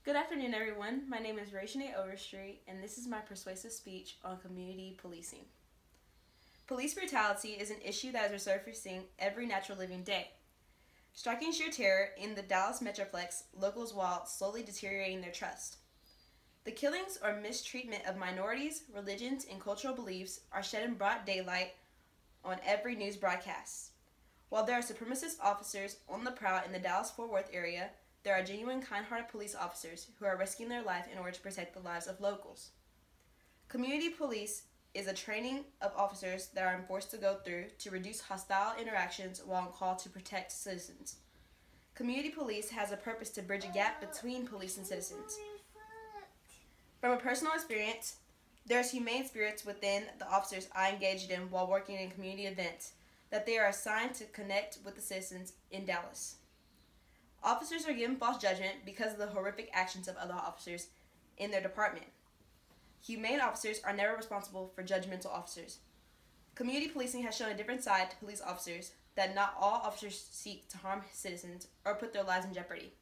Good afternoon, everyone. My name is Rachel Overstreet, and this is my persuasive speech on community policing. Police brutality is an issue that is resurfacing every natural living day, striking sheer terror in the Dallas Metroplex, locals while slowly deteriorating their trust. The killings or mistreatment of minorities, religions, and cultural beliefs are shed in broad daylight on every news broadcast. While there are supremacist officers on the prowl in the Dallas-Fort Worth area, there are genuine, kind-hearted police officers who are risking their life in order to protect the lives of locals. Community police is a training of officers that are enforced to go through to reduce hostile interactions while on call to protect citizens. Community police has a purpose to bridge a gap between police and citizens. From a personal experience, there's humane spirits within the officers I engaged in while working in community events that they are assigned to connect with the citizens in Dallas. Officers are given false judgment because of the horrific actions of other officers in their department. Humane officers are never responsible for judgmental officers. Community policing has shown a different side to police officers, that not all officers seek to harm citizens or put their lives in jeopardy.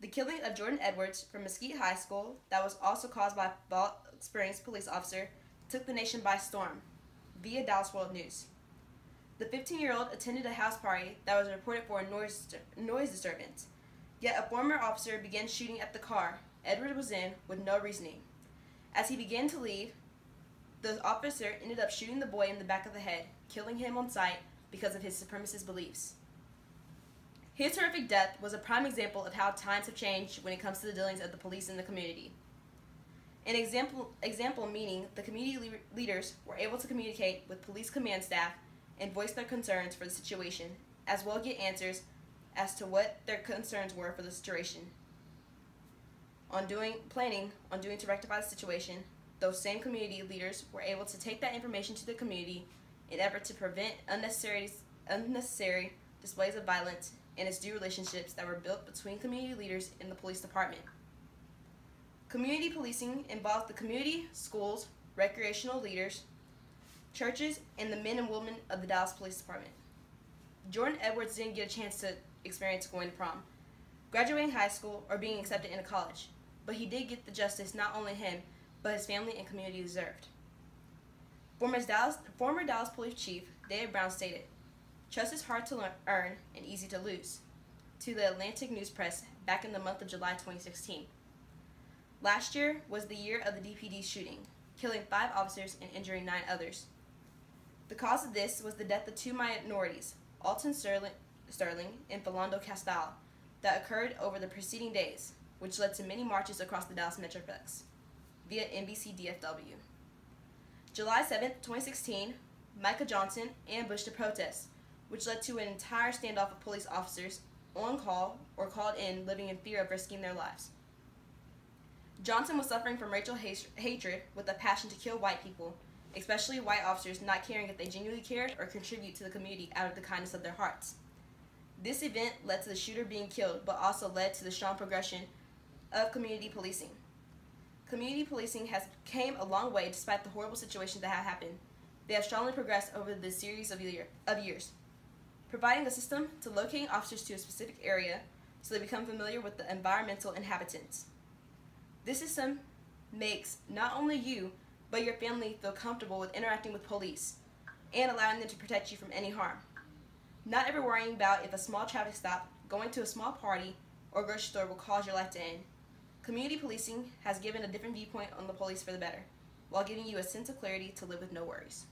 The killing of Jordan Edwards from Mesquite High School, that was also caused by a Bald Springs police officer, took the nation by storm, via Dallas World News. The 15-year-old attended a house party that was reported for a noise disturbance, yet a former officer began shooting at the car Edward was in with no reasoning. As he began to leave, the officer ended up shooting the boy in the back of the head, killing him on sight because of his supremacist beliefs. His horrific death was a prime example of how times have changed when it comes to the dealings of the police in the community. An example meaning the community leaders were able to communicate with police command staff and voice their concerns for the situation, as well get answers as to what their concerns were for the situation. Planning on doing to rectify the situation, those same community leaders were able to take that information to the community in effort to prevent unnecessary displays of violence and its due relationships that were built between community leaders and the police department. Community policing involves the community, schools, recreational leaders, churches, and the men and women of the Dallas Police Department. Jordan Edwards didn't get a chance to experience going to prom, graduating high school, or being accepted into college, but he did get the justice not only him, but his family and community deserved. Former Dallas Police Chief David Brown stated, "Trust is hard to earn and easy to lose," to the Atlantic News Press back in the month of July 2016. Last year was the year of the DPD shooting, killing 5 officers and injuring 9 others. The cause of this was the death of 2 minorities, Alton Sterling and Philando Castile, that occurred over the preceding days, which led to many marches across the Dallas Metroplex via NBC DFW. July 7, 2016, Micah Johnson ambushed a protest, which led to an entire standoff of police officers on call or called in living in fear of risking their lives. Johnson was suffering from racial hatred with a passion to kill white people, especially white officers not caring if they genuinely cared or contribute to the community out of the kindness of their hearts. This event led to the shooter being killed, but also led to the strong progression of community policing. Community policing has came a long way despite the horrible situations that have happened. They have strongly progressed over the series of years, providing a system to locating officers to a specific area so they become familiar with the environmental inhabitants. This system makes not only you, but your family feel comfortable with interacting with police and allowing them to protect you from any harm. Not ever worrying about if a small traffic stop, going to a small party, or grocery store will cause your life to end. Community policing has given a different viewpoint on the police for the better, while giving you a sense of clarity to live with no worries.